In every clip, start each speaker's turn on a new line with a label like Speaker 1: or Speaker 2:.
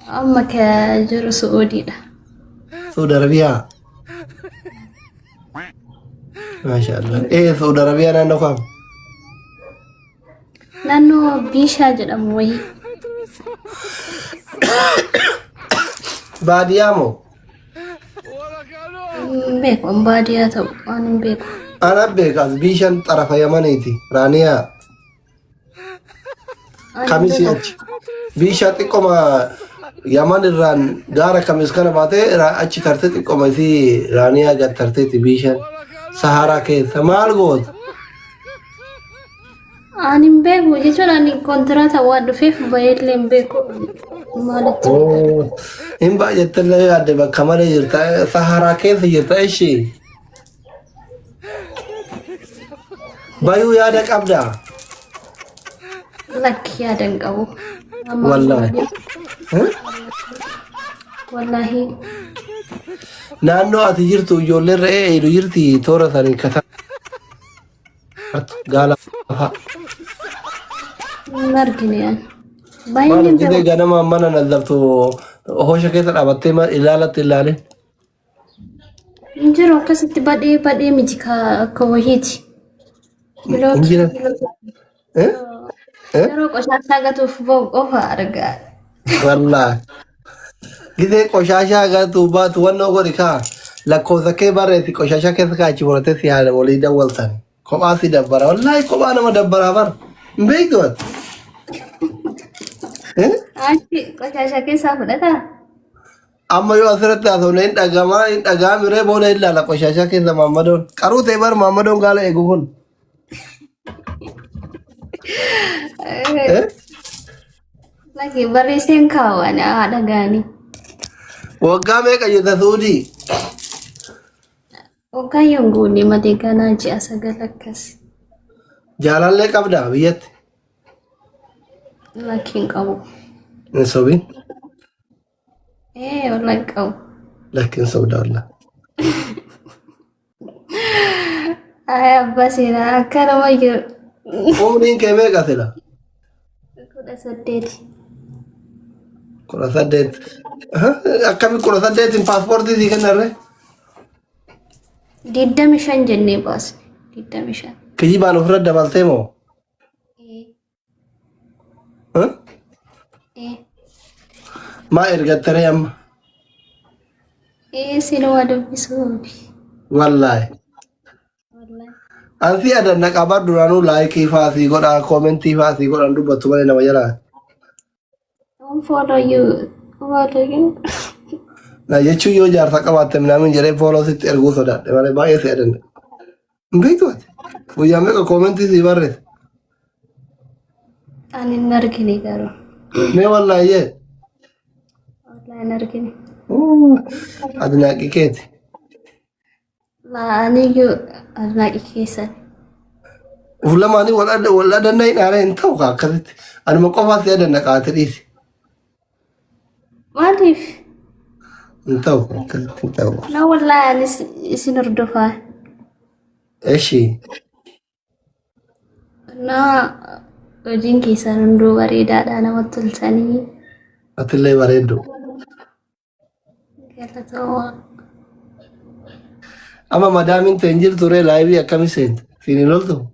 Speaker 1: أما كجرو سعودي ده.
Speaker 2: سعودي عربية. ما شاء الله. إيه سعودي عربية أنا نفهم.
Speaker 1: لأنه بيشا جرام وي.
Speaker 2: باديامو.
Speaker 1: بيكو أمباديا تو أنا بيكو.
Speaker 2: أنا بيكاز بيشان طرف يمنيتي رانيا. كميسي أتش. بيشات إكما يمن الران دارا كميس كنا بعده أتش ترتت إكما في رانيا قد ترتت بيشان سهارا كي ثمال قود.
Speaker 1: أنا بيكو جيتون أنا كونتراتا وادو فيف بايلين بيكو مالتي.
Speaker 2: أوه. إن بقى جتلا قد بكمل يرتا سهارا كي يرتا إيشي. بايو يادك أبدا.
Speaker 1: لك يا دنقو.
Speaker 2: والله.
Speaker 1: والله.
Speaker 2: نانو أتجرتو يولر رأي يجرتي تورا ثاني كثر. قال
Speaker 1: نرجني يعني.
Speaker 2: ما
Speaker 1: بايلين
Speaker 2: نجد
Speaker 1: بيكو.
Speaker 2: جانا ما نظرتو هوش كثر أبتة ما إلالة
Speaker 1: Njiro kasatti badee miti ka wahiiti. Bilooti.
Speaker 2: إنجيل إيه إيه
Speaker 1: Yeroo qoshaasaa gatuuf ba'u qofa argaa.
Speaker 2: والله كده كوشاشا قالت بات وانا غوريكا لكوزا كي بارتي كوشاشا كي سكاچي ورته سياده وليدا ولتن كوما سي دبر والله كوما انا مدبر بر بيتوت
Speaker 1: Achi qoshaasaa keessaa fudhata.
Speaker 2: اما يو اثرت اثونين دغام ري بوله الا لا كوشاشا كي محمدون قروت بر محمدون قال ايغون
Speaker 1: Lagi barreesseen kaawwan haadha gaanii.
Speaker 2: وقامه كيدا سودي
Speaker 1: Onkayyoon guunni malee ganaa ji'a sagal akkas.
Speaker 2: جالان لك ابدا بيت
Speaker 1: Lakkiin qabu.
Speaker 2: نسوبين
Speaker 1: Wallaan qabu.
Speaker 2: لكن سودا والله
Speaker 1: Ay abbaa seenaa akka nama jiru.
Speaker 2: قومين كيمه قتلا
Speaker 1: 18.
Speaker 2: كل سدت كم كل سدت باسبورت دي كنره
Speaker 1: 25 jennee baasne. 25.
Speaker 2: كيبان افرد دبلتيمو ها ما ارغت تريم
Speaker 1: Sinuma dubbisuufi.
Speaker 2: والله
Speaker 1: Wallahi.
Speaker 2: انتي ادنا نقابر دورانو لايك فاسي غدا كومنتي فاسي غدا دبتو بني نما يلا
Speaker 1: Don't follow you. Follow you.
Speaker 2: لا يچو يو جار تقبات منامن جري فولو سيت ارغو سودا مالي باي سيدن بيتوت ويامك كومنتي سي برت
Speaker 1: Ani hin argine garuu.
Speaker 2: مي والله يه
Speaker 1: Wallahi hin argine.
Speaker 2: ادنا كيكيتي
Speaker 1: Aniyyuu arnaaqi keessan.
Speaker 2: ولماني ولا دناي ناره انتو كاكرت انا مقفات يدنا قاتليس
Speaker 1: Maaliif?
Speaker 2: انتو كاكرت انتو
Speaker 1: Na wallahi anis isin hordofaa.
Speaker 2: ايشي
Speaker 1: Na hojiin keessan hunduu bareedaadha namatti tolchanii.
Speaker 2: اتلي بريدو
Speaker 1: Galatooma.
Speaker 2: اما مدام انت انجل توري لايبي اكامي سنت فيني لولتو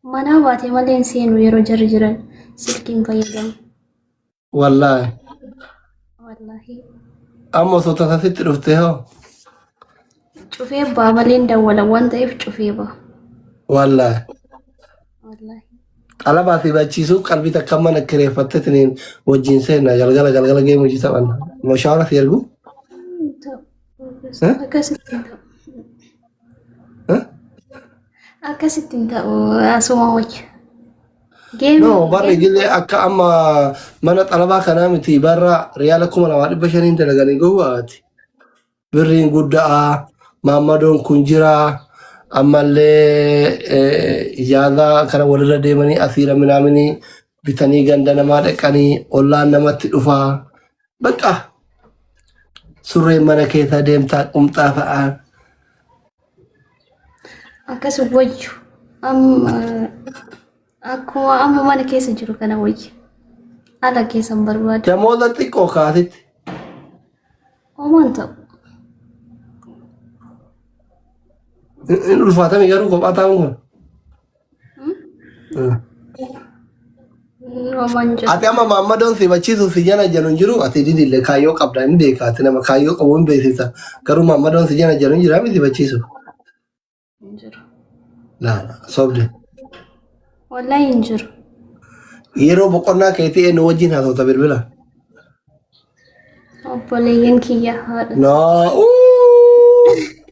Speaker 1: Mana baatee malee hin seenu yeroo jarri jiran silkiin fayyadamu.
Speaker 2: والله
Speaker 1: Wallahi.
Speaker 2: اما صوتا ست رفتها
Speaker 1: Cufee baa malee hin dawwalan waan ta'eef cufee baa.
Speaker 2: والله
Speaker 1: Wallahi.
Speaker 2: طلباتي باتشيسو قلبي تكمن كريفتتنين وجين سينا غلغلا جيم وجي طبعا مشاورة يرجو
Speaker 1: Akkasittiin ta'u.
Speaker 2: ها
Speaker 1: Akkasittiin ta'u asuma wayya.
Speaker 2: نو برا يجي اكا اما من طلبا كنامتي برا ريالكم انا وادي بشرين دلغاني جواتي برين غدا محمدون كنجرا اما اللي اجازه كان ولله ديمني اثير منامني بتني غندنا ما دقني والله نمت دفا بقى سوري منكيتا ديمتا قمطا فان
Speaker 1: Akkas wayyu. Akkuma amma mana keessa jiru kana wayya. Ala keessan barbaada.
Speaker 2: Jamoota xiqqoo kaatitti.
Speaker 1: Oman ta'u.
Speaker 2: In ulfaatame garuu kophaa taa'uun kun.
Speaker 1: Oman jiru.
Speaker 2: Ati amma Maammadoon si bachiisuuf si jala jalu hin jiru ati didillee kaayyoo qabda hin beeka ati nama kaayyoo qabu hin beeksisa garuu Maammadoon si jala jalu hin jira miti bachiisuuf.
Speaker 1: Hin jiru.
Speaker 2: Laala sobde.
Speaker 1: Wallahi hin jiru.
Speaker 2: Yeroo boqonnaa keetii eenyu wajjin haasawta bilbila.
Speaker 1: Obboleeyyan kiyya haadha.
Speaker 2: No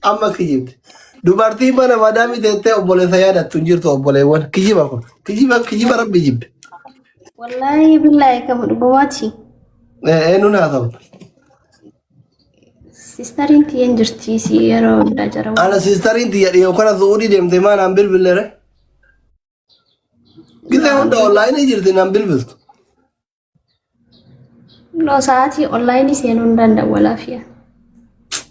Speaker 2: amma kijibde. Dubartii mana madaamii teettee obboleessa yaadattu hin jirtu obboleewwan kijiba kun kijiba rabbi jibbe.
Speaker 1: Wallahi billahi kam dhugumaati.
Speaker 2: Eenyuun haasawta.
Speaker 1: Sistariin kiyyan jirti si yeroo hundaa jara.
Speaker 2: Ana sistariin tiyya dhiyoo kana suudii deemte maanaan bilbilleere. Gita hunda online jirti nan bilbiltu.
Speaker 1: Loo sa'aatii online seenuu hin danda'u.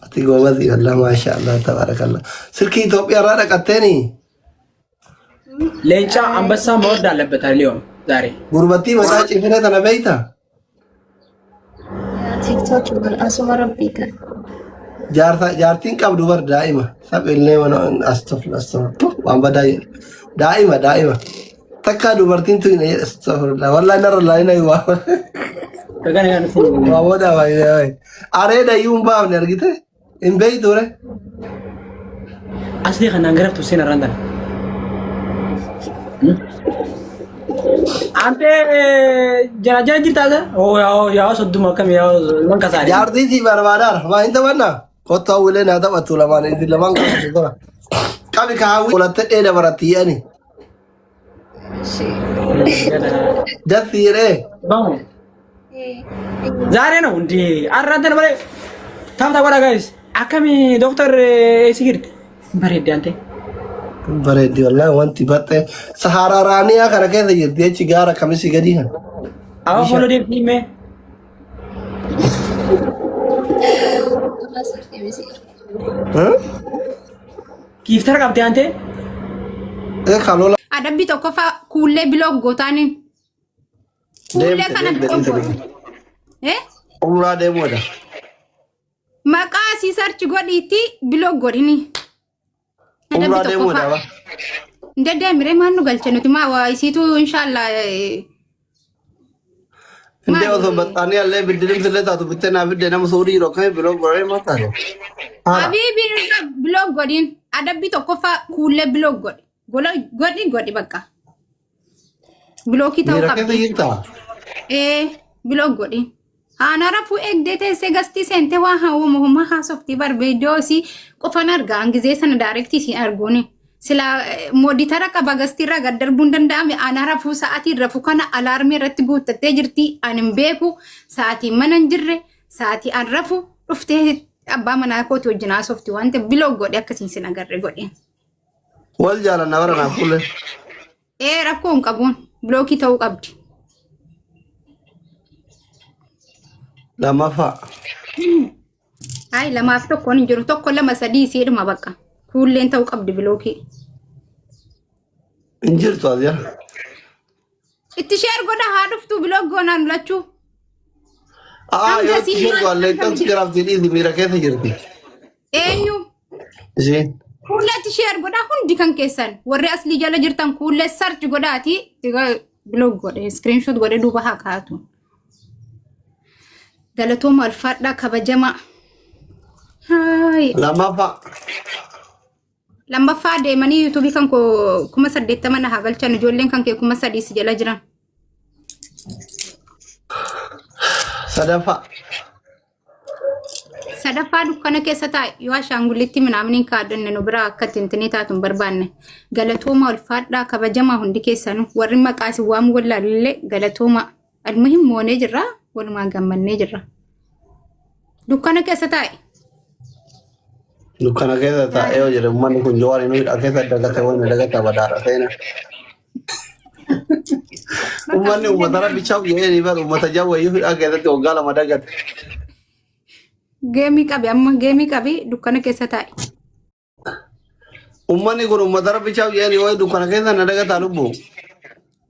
Speaker 2: Ati goobati wallah maasha Allah tabarakallah. Silkii Itoophiyaa irraa dhaqatteeni.
Speaker 3: Leenca ambassaa መወድ አለበት ሊሆን ዛሬ
Speaker 2: ጉርበቲ መጣ ጭፍነ ተነበይታ
Speaker 1: ቲክቶክ asuma rabbii kan.
Speaker 2: Jaartiin qabdu bar daa'ima. Saphellee mana astagfirullah waan badaa daa'ima. Takka dubartiin tu ini astagfirullah wallahi narra laayina waa.
Speaker 3: ከገና ጋር ነው
Speaker 2: Waa boda waay. Areeda yuun baafne argite. In beeyture.
Speaker 3: asli kana ngረፍቱ ሲና ራንዳን አንተ ጀራጀራ ጅርታዛ ኦ ያው ሰዱማ ከም ያው መንከሳሪ
Speaker 2: Jaartii si barbaadar. Waa inta wanna. Kottaa wulee naa taphatu lamaan isin lamaan qabatu tora. Qabi kaawwi olatte dheeda baratti yaani. Daffiiree.
Speaker 3: ባው ዛሬ ነው እንዴ አራንተን በላይ ታምታ ወዳ ጋይስ አከሚ ዶክተር ሲግድ በሬድ አንተ
Speaker 2: Bareeddi wallahi wanti baxxe Saharaa Raaniyaa kana keessa jirti jechi gaara kamisi gadi kan.
Speaker 3: አዎ ፎሎ ዲሜ ጊፍተር qabte አንተ
Speaker 2: Kaloola
Speaker 4: Adabbi tokko fa kuullee biloo gootaani. Kuullee kana
Speaker 2: umraa deemuudha.
Speaker 4: maqaa si sarchi godhiitti biloo godhini.
Speaker 2: Umraa deemuudha ba.
Speaker 4: Deddeemire maannu galche nuti maa waa isiitu inshallah.
Speaker 2: Indee osoo baxxaanii allee biddirim sillee taatu bittee naa biddee nama suudii yeroo kamii biloo goree mataale.
Speaker 4: Habibi biloo godhin adabbi tokko fa kuullee biloo godhi. Godhi bakka. Bilooki ta'uu
Speaker 2: Miira keessa
Speaker 4: qabdi.
Speaker 2: jirtaa?
Speaker 4: Biloo godhi. Ana rafu egdee teessee gastii seente waa hawwama haasoftii barbeeddoo si qofan argaa hangizee sana daarektii si arguuni. Sila mooditara qaba gastiirraa gad darbuun danda'ame ana rafuu sa'aatii rafu kana alaarmii irratti guuttattee jirti ani hin beeku sa'aatii mana hin jirre sa'aatii an rafu dhuftee abbaa manaa kooti wajjin haasofti waan ta'eef biloo godhe akkasiin sin agarre godhe.
Speaker 2: Wal jaalanna bara naaf kulle.
Speaker 4: Rakkoo hin qabuun bilookii ta'uu qabdi.
Speaker 2: Lammaffaa.
Speaker 4: Ay lamaaf tokkoon hin jiru tokko lama sadii siidhuma bakka. Kuulleen ta'uu qabdi bilookii.
Speaker 2: Hin jirtu as jala.
Speaker 4: Itti sheer godha haa dhuftu bilook goonaan lachuu.
Speaker 2: Yoo itti jirtu allee qabsi jiraafti dhiisi miira keessa jirti.
Speaker 4: Eenyu?
Speaker 2: Isiin.
Speaker 4: Kuulleetti sheer godha hundi kan keessan warri aslii jala jirtan kuullee sarchi godhaati bilook godhe screenshot godhe duuba haa kaa'atu. Galatooma alfaadhaa kabajama. Lammaffaa deemanii yuutuubii kan 80,000 na haa galchan ijoolleen kan kee 3,000 jala jiran. Sadaffaa dukkana keessa taa'e yoo ashaangullitti minaamniin kaaddanne nu biraa akka tintinii taatu hin barbaanne. Galatooma alfaadhaa kabajamaa hundi keessanuu warri maqaasi waamu wallaallee galatooma almuhim moonee jirra walumaa gammannee jirra. Dukkana keessa taa'e.
Speaker 2: Dukkana keessa taa'ee yoo jedhamu manni kun jawaari nuyi keessa dagate wanni dagata badaadha seena. Uummanni uummata rabbichaaf jedhee bara uummata jawwayyuu hidhaa keessatti waggaa 2 dagate.
Speaker 4: Geemii qabi amma geemii qabi dukkana keessa taa'e.
Speaker 2: Uummanni kun uummata rabbichaaf jedhee wayi dukkana keessa na dagataa lubbu.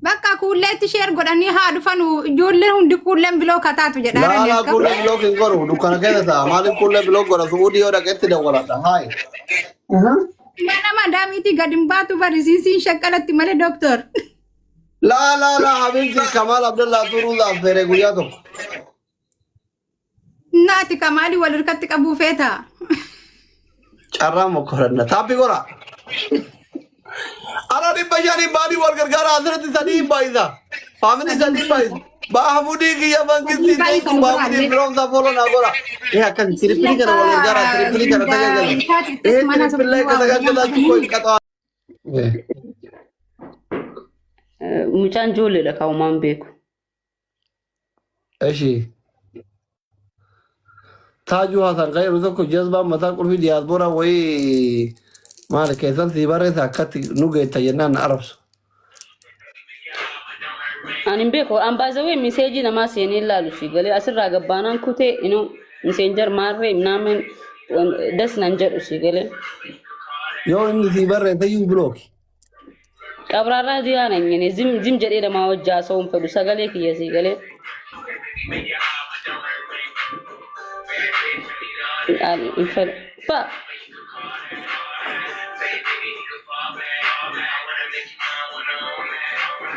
Speaker 4: በቃ ኩሌት ሼር ጎዳኒ ሃዱፋኑ ጆለ ሁንዲ ኩለም ብሎ ከታቱ ጀዳራ
Speaker 2: ላ ላ ኩለ ብሎ ከንቆሩ ዱካና ከነሳ ማለ ኩለ ብሎ ጎራ ሱዲ ወደ ከት ደወላታ ሃይ
Speaker 4: ማናማ ዳሚቲ ገድምባቱ በሪሲሲን ሸቀለት መለ ዶክተር
Speaker 2: ላ ላ ላ ሀቢብቲ ከማል አብደላ ቱሩዛ ፈረ ጉያቶ
Speaker 4: ናቲ ከማሊ ወልርከት ቀቡ ፌታ
Speaker 2: ጨራ መኮረና ታፒ ጎራ አራዲ በጃኒ ባዲ ወርገር ጋር አዝረት ሰዲ ባይዛ ፋሚሊ ሰዲ ባይዛ ባሁዲ ግያ መንግስት ዲኩ ባሁዲ ፍሮም ዛ ፎሎና ጎራ ይሄ አከን ትሪፕሊ ጋር ወርገር ጋር ትሪፕሊ ጋር ተገገለ ይሄ ትሪፕሊ ላይ ከተገገላችሁ ቆይ ቀጣ
Speaker 5: ሙጫን ጆሌ ለካው ማን ቤኩ
Speaker 2: እሺ ታጁ ሀሳን ጋር ሩዘኮ ጀዝባ መታ ቁልፊ ዲያስፖራ ወይ ማለት ከዛን ሲባረታ ከት ኑገ ተየናና አረብስ
Speaker 5: አኒም ቤኮ አምባዘው ሜሴጅ ነማስ የኔላሉ ሲገለ አስራ ገባናን ኩቴ ኢኖ ሜሴንጀር ማሬ ምናምን ደስ ናንጀር ሲገለ
Speaker 2: ዮ እንዲ ሲባረታ ዩ ብሎክ
Speaker 5: ቀብራራ ዲያ ነኝ እኔ ዝም ጀዴ ለማወጃ ሰውን ፈዱ ሰገሌ ከየ ሲገለ አል ኢንፈል ፋ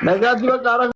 Speaker 2: ነጋት በቃ